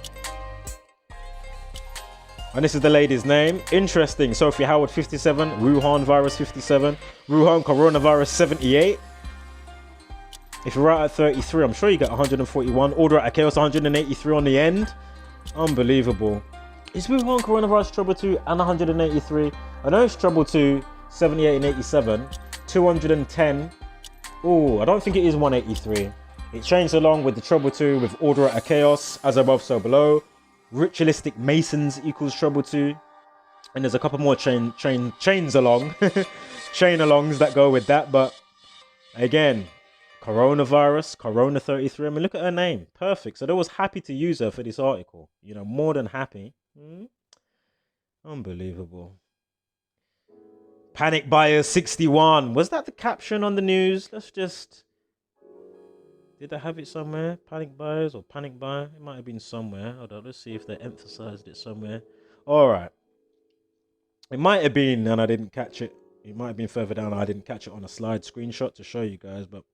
And this is the lady's name. Interesting. Sophie Howard 57, Wuhan virus 57, Wuhan coronavirus 78. If you're right at 33, I'm sure you get 141. Order at chaos 183 on the end. Unbelievable. Is Wuhan coronavirus trouble 2 and 183? I know it's trouble 2, 78 and 87. 210. Oh, I don't think it is 183. It changed along with the trouble 2 with order at chaos, as above so below. Ritualistic masons equals trouble 2. And there's a couple more chains along. Chain alongs that go with that, but again, coronavirus, Corona 33. I mean, look at her name. Perfect. So they was happy to use her for this article. You know, more than happy. Unbelievable. Panic buyers 61. Was that the caption on the news? Let's just... Did I have it somewhere? Panic buyers or panic buyer? It might have been somewhere. Hold on, let's see if they emphasized it somewhere. All right. It might have been, and I didn't catch it. It might have been further down. I didn't catch it on a slide screenshot to show you guys. But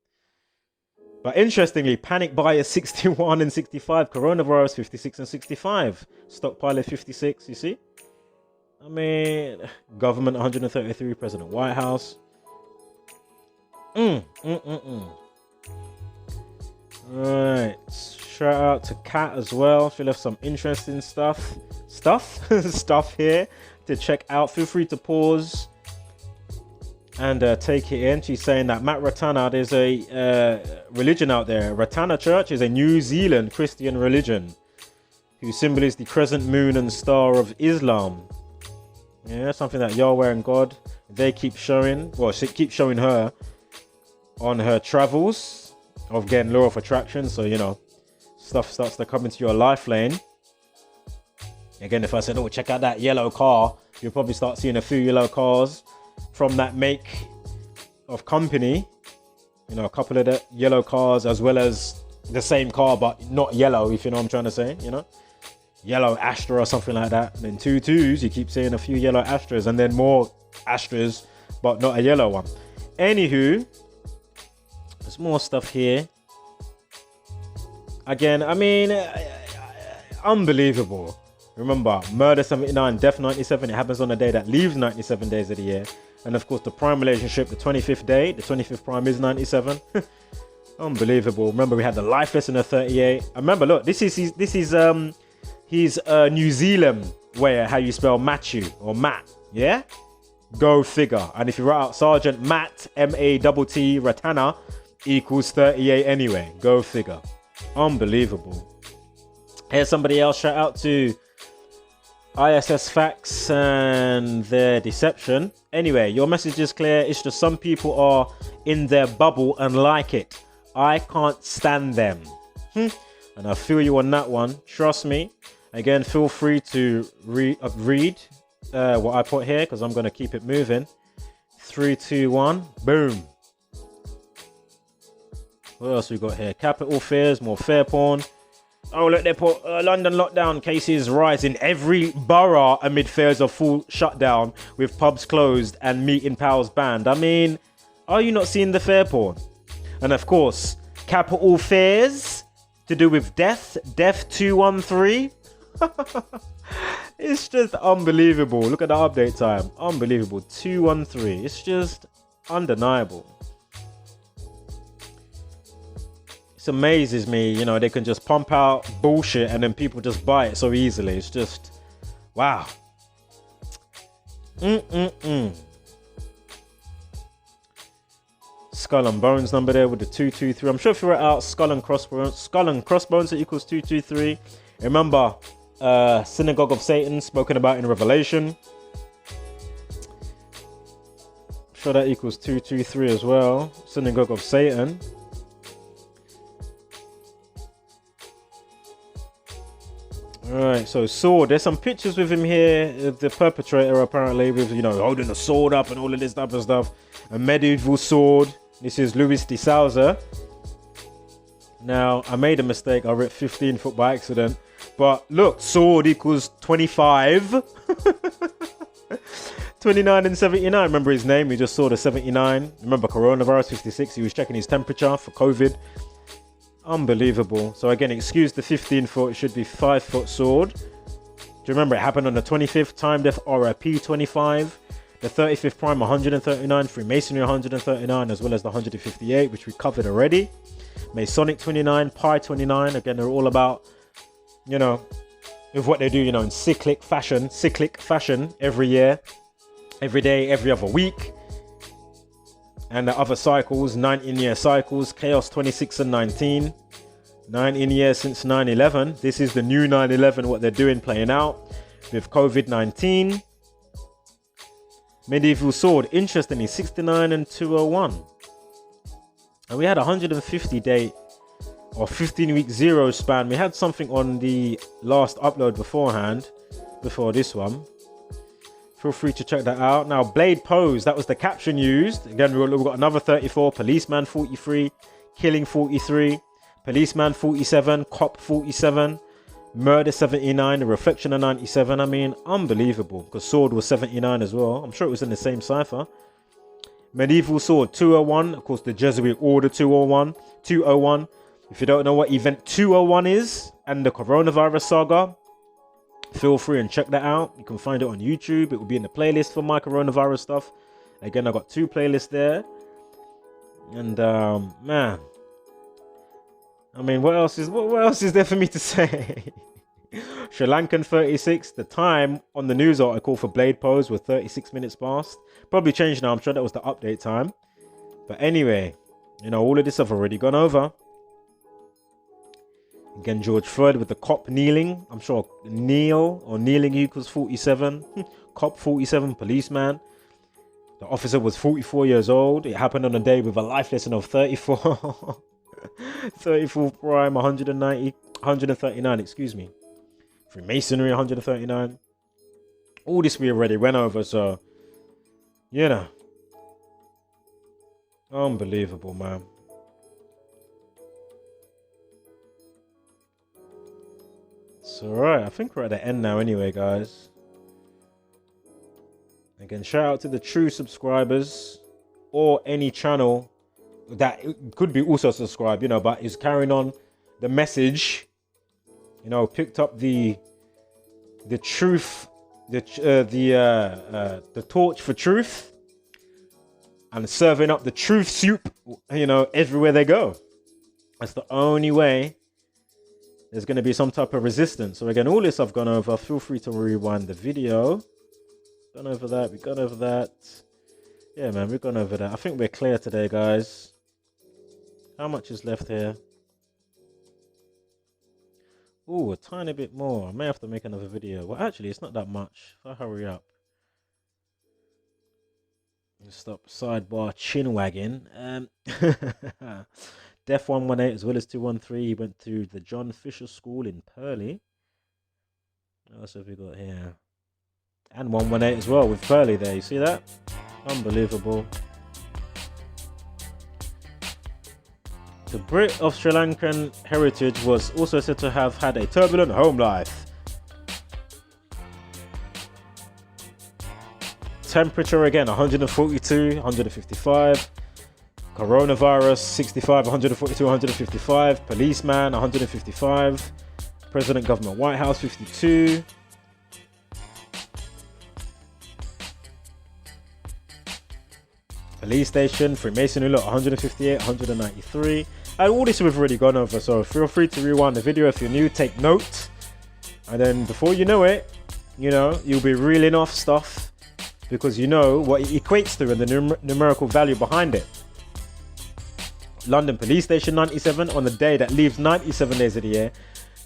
interestingly, panic buyers 61 and 65. Coronavirus 56 and 65. Stockpiler 56, you see? I mean, government 133. President White House. Right, shout out to Kat as well. She left some interesting stuff here to check out. Feel free to pause and take it in. She's saying that Matt Ratana, there's a religion out there. Ratana Church is a New Zealand Christian religion whose symbol is the crescent moon and star of Islam. Yeah, something that Yahweh and God, they keep showing. Well, she keeps showing her on her travels of getting law of attraction. So, you know, stuff starts to come into your life lane. Again, if I said, oh, check out that yellow car, you'll probably start seeing a few yellow cars from that make of company You know, a couple of the yellow cars as well as the same car, but not yellow, if you know what I'm trying to say, you know. Yellow Astra or something like that. And then 2 2s, you keep saying a few yellow Astras and then more Astras, but not a yellow one. Anywho, there's more stuff here. Again, I mean, unbelievable. Remember, murder 79, death 97. It happens on a day that leaves 97 days of the year. And of course, the prime relationship, the 25th day, the 25th prime is 97. Unbelievable. Remember, we had the life lesson of 38. I remember, look, this is his New Zealand way of how you spell Matthew or Matt. Yeah? Go figure. And if you write out Sergeant Matt, M-A-T-T, Ratana, equals 38 anyway. Go figure. Unbelievable. Here's somebody else. Shout out to ISS Facts and their deception. Anyway, your message is clear. It's just some people are in their bubble and like it. I can't stand them. And I feel you on that one. Trust me. Again, feel free to read what I put here because I'm going to keep it moving. 3, 2, 1. Boom. What else we got here? Capital fears, more fair porn. Oh, look, they put London lockdown cases rise in every borough amid fears of full shutdown with pubs closed and meeting pals banned. I mean, are you not seeing the fair porn? And of course, capital fears to do with death 213. It's just unbelievable. Look at the update time. Unbelievable. 213. It's just undeniable. It amazes me, you know, they can just pump out bullshit and then people just buy it so easily. It's just, wow. Skull and bones number there with the 223. I'm sure if you were out skull and crossbones equals 223. Remember, synagogue of Satan spoken about in Revelation. I'm sure that equals 223 as well. Synagogue of Satan. Alright, so sword. There's some pictures with him here, the perpetrator apparently, with, you know, holding a sword up and all of this type of stuff. A medieval sword. This is Luis de Souza. Now, I made a mistake. I wrote 15 foot by accident. But look, sword equals 25. 29 and 79. Remember his name? We just saw the 79. Remember coronavirus 56. He was checking his temperature for COVID. Unbelievable. So again, excuse the 15 foot. It should be 5 foot sword. Do you remember it happened on the 25th? Time death RIP 25. The 35th prime 139. Freemasonry 139, as well as the 158, which we covered already. Masonic 29. Pi 29. Again, they're all about, you know, with what they do, you know, in cyclic fashion every year, every day, every other week. And the other cycles, 19-year cycles, Chaos 26 and 19. 19 years since 9/11. This is the new 9/11, what they're doing, playing out with COVID-19. Medieval sword, interestingly, 69 and 201. And we had 150 day or 15-week zero span. We had something on the last upload beforehand, before this one. Feel free to check that out. Now, blade pose, that was the caption used. Again, we've got another 34, policeman 43, killing 43, policeman 47, cop 47, murder 79, a reflection of 97. I mean, unbelievable, because sword was 79 as well. I'm sure it was in the same cipher. Medieval sword 201, of course, the Jesuit order 201. 201. If you don't know what event 201 is and the coronavirus saga, feel free and check that out. You can find it on YouTube. It will be in the playlist for my coronavirus stuff. Again, I got 2 playlists there. And man, I mean, what else is there for me to say? Sri Lankan 36. The time on the news article for blade pose was 36 minutes past. Probably changed now. I'm sure that was the update time. But anyway, you know, all of this I've already gone over. Again, George Floyd with the cop kneeling. I'm sure kneel or kneeling equals 47. Cop 47, policeman. The officer was 44 years old. It happened on a day with a life lesson of 34. 34 prime, 190, 139, excuse me. Freemasonry, 139. All this we already went over, so, you know. Unbelievable, man. It's alright. I think we're at the end now anyway, guys. Again, shout out to the true subscribers or any channel that could be also subscribed, you know, but is carrying on the message, you know, picked up the truth, the torch for truth, and serving up the truth soup, you know, everywhere they go. That's the only way there's going to be some type of resistance. So again, all this I've gone over. Feel free to rewind the video. Gone over that. We've gone over that. Yeah, man, we've gone over that. I think we're clear today, guys. How much is left here? Oh, a tiny bit more. I may have to make another video. Well, actually, it's not that much. If I hurry up. Stop sidebar chin wagging. Def 118 as well as 213. He went to the John Fisher School in Purley. What else have we got here? And 118 as well with Purley there. You see that? Unbelievable. The Brit of Sri Lankan heritage was also said to have had a turbulent home life. Temperature again 142, 155. Coronavirus 65, 142, 155. Policeman 155. President Government White House 52. Police station Freemasonry lot 158, 193. And all this we've already gone over, so feel free to rewind the video if you're new, take note, and then before you know it, you know, you'll be reeling off stuff because you know what it equates to and the numerical value behind it. London Police Station 97 on the day that leaves 97 days of the year.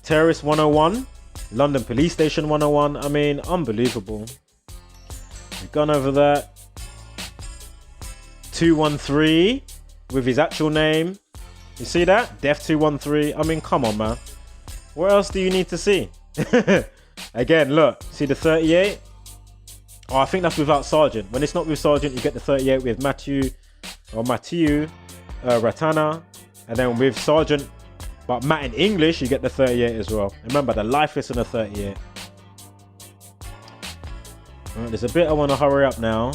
Terrorist 101, London Police Station 101. I mean, unbelievable. We've gone over that. 213 with his actual name. You see that? Def 213. I mean, come on, man. What else do you need to see? Again, look. See the 38? Oh, I think that's without Sergeant. When it's not with Sergeant, you get the 38 with Matthew Ratana. And then with Sergeant, but Matt in English, you get the 38 as well. Remember, the life is in the 38. Right, there's a bit I want to hurry up now.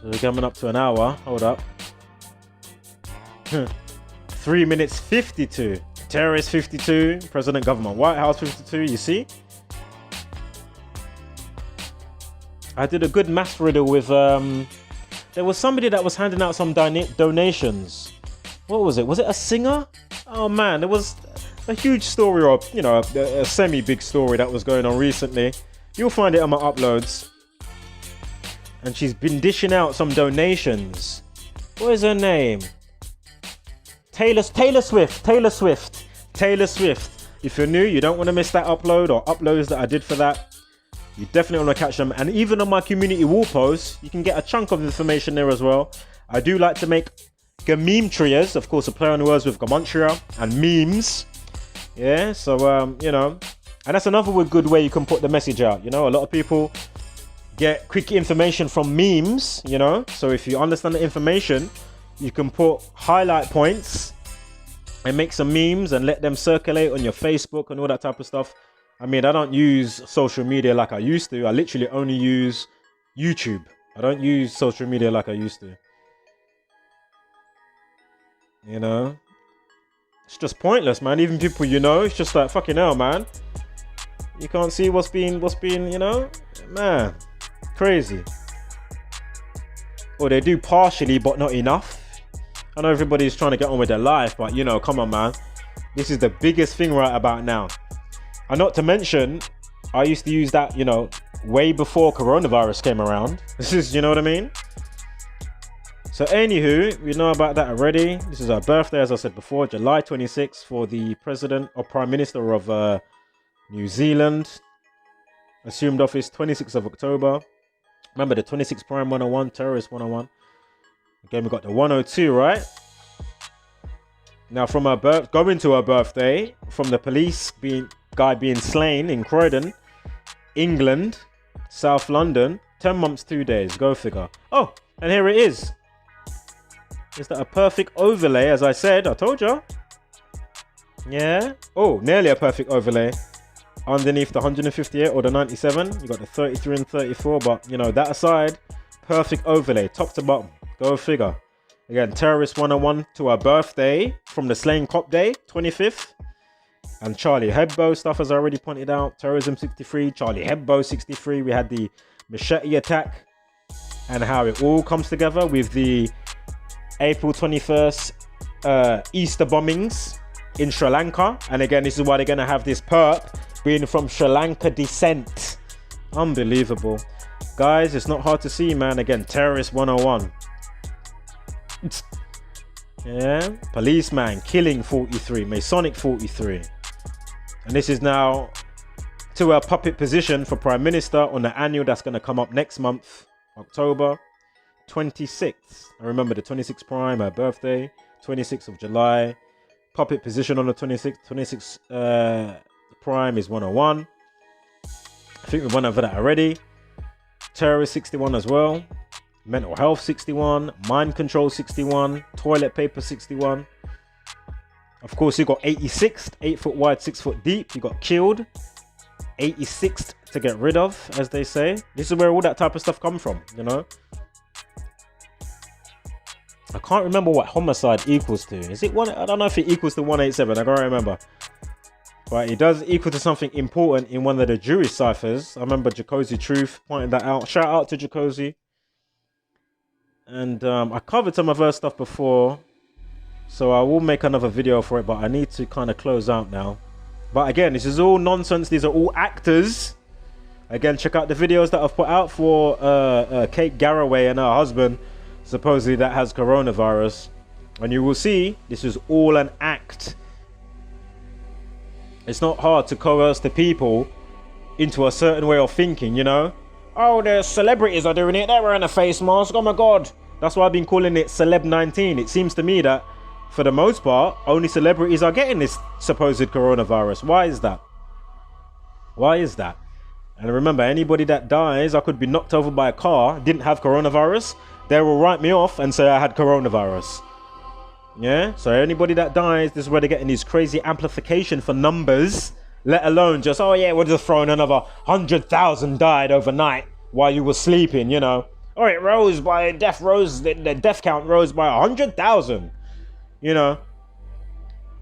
We're coming up to an hour. Hold up. 3 minutes 52. Terrorist 52. President Government White House 52. You see? I did a good math riddle with... there was somebody that was handing out some donations. What was it? Was it a singer? Oh man, there was a huge story, or, you know, a semi-big story that was going on recently. You'll find it on my uploads. And she's been dishing out some donations. What is her name? Taylor Swift. If you're new, you don't want to miss that upload or uploads that I did for that. You definitely want to catch them. And even on my community wall posts, you can get a chunk of information there as well. I do like to make meme trias, of course, a play on the words with gematria and memes. Yeah, so you know, and that's another good way you can put the message out. You know, a lot of people get quick information from memes, you know, so if you understand the information, you can put highlight points and make some memes and let them circulate on your Facebook and all that type of stuff. I mean, I don't use social media like I used to. I literally only use YouTube. I don't use social media like I used to. You know, it's just pointless, man. Even people, you know, it's just like, fucking hell, man. You can't see what's being, you know, man, crazy. Or they do partially, but not enough. I know everybody's trying to get on with their life, but, you know, come on, man. This is the biggest thing right about now. And not to mention, I used to use that, you know, way before coronavirus came around. This is, you know what I mean? So anywho, we know about that already. This is our birthday, as I said before, July 26th for the President or Prime Minister of New Zealand. Assumed office 26th of October. Remember the 26th Prime 101, Terrorist 101. Again, we got the 102, right? Now from her going to her birthday, from the police guy being slain in Croydon, England, South London, 10 months, 2 days. Go figure. Oh, and here it is. Is that a perfect overlay? As I said, I told you. Yeah. Oh, nearly a perfect overlay. underneath the 158 or the 97. You got the 33 and 34, but you know, that aside, perfect overlay, top to bottom. Go figure. Again, Terrorist 101 to our birthday from the Slain Cop Day, 25th. And Charlie Hebdo stuff, as I already pointed out. Terrorism 63, Charlie Hebdo 63. We had the machete attack and how it all comes together with the April 21st Easter bombings in Sri Lanka. And again, this is why they're going to have this perp being from Sri Lanka descent. Unbelievable. Guys, it's not hard to see, man. Again, Terrorist 101. Yeah, Policeman killing 43, Masonic 43. And this is now to our puppet position for Prime Minister on the annual that's going to come up next month, October 26th. I remember the 26th Prime, our birthday, 26th of July. Puppet position on the 26th Prime is 101. I think we've went over that already. Terrorist 61 as well. Mental health 61, mind control 61, toilet paper 61. Of course, you got 86th, 8 foot wide, 6 foot deep. You got killed. 86th to get rid of, as they say. This is where all that type of stuff come from, you know. I can't remember what homicide equals to. Is it one? I don't know if it equals to 187. I can't remember. But it does equal to something important in one of the Jewish ciphers. I remember Jacozy Truth pointed that out. Shout out to Jacozy. And I covered some of her stuff before, so I will make another video for it, but I need to kind of close out now. But again, this is all nonsense. These are all actors. Again, check out the videos that I've put out for Kate Garraway and her husband, supposedly that has coronavirus, and you will see this is all an act. It's not hard to coerce the people into a certain way of thinking, you know. Oh, the celebrities are doing it. They're wearing a face mask. Oh my God. That's why I've been calling it Celeb 19. It seems to me that for the most part, only celebrities are getting this supposed coronavirus. Why is that? Why is that? And remember, anybody that dies, I could be knocked over by a car, didn't have coronavirus, they will write me off and say I had coronavirus. Yeah? So anybody that dies, this is where they're getting these crazy amplification for numbers. Let alone just, oh yeah, we're just throwing another 100,000 died overnight while you were sleeping, you know. Oh, it rose by, the death count rose by 100,000. You know.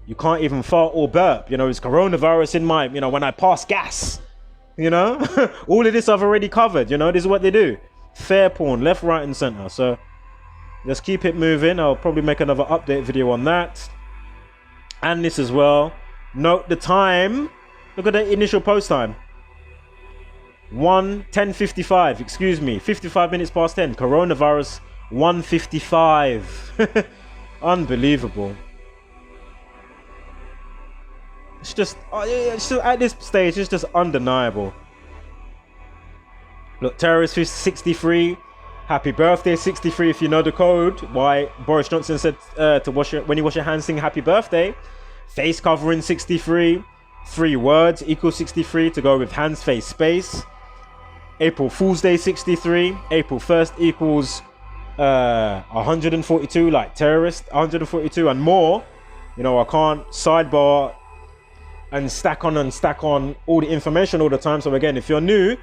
You can't even fart or burp. You know, it's coronavirus in my, you know, when I pass gas. You know. All of this I've already covered, you know. This is what they do. Fair porn, left, right and center. So, let's keep it moving. I'll probably make another update video on that. And this as well. Note the time. Look at the initial post time. 10:55, excuse me. 55 minutes past 10. Coronavirus 1:55. Unbelievable. It's just at this stage, it's just undeniable. Look, Terrorist 63. Happy birthday 63 if you know the code. Why Boris Johnson said to wash when you wash your hands, sing happy birthday. Face covering 63. 3 words equals 63 to go with hands, face, space. April Fool's Day 63. April 1st equals 142, like Terrorist 142 and more. You know, I can't sidebar and stack on all the information all the time. So again, if you're new,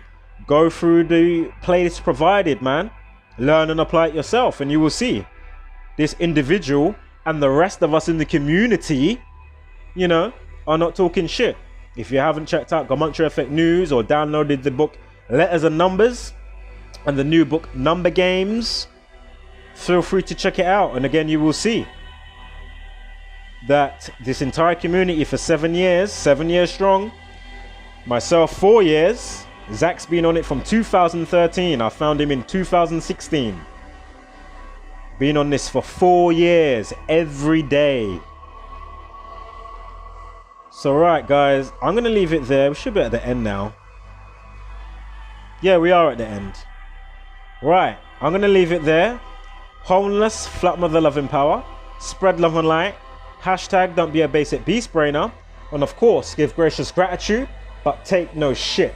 go through the playlist provided, man. Learn and apply it yourself, and you will see this individual and the rest of us in the community, you know, are not talking shit. If you haven't checked out Gematria Effect News or downloaded the book Letters and Numbers and the new book Number Games, feel free to check it out. And again, you will see that this entire community for 7 years strong, myself 4 years, Zach's been on it from 2013. I found him in 2016. Been on this for 4 years, every day. So right guys, I'm gonna leave it there. We should be at the end now. Yeah, we are at the end. Right, I'm gonna leave it there. Homeless, flat mother loving power. Spread love and light. Hashtag don't be a basic beast brainer. And of course, give gracious gratitude, but take no shit.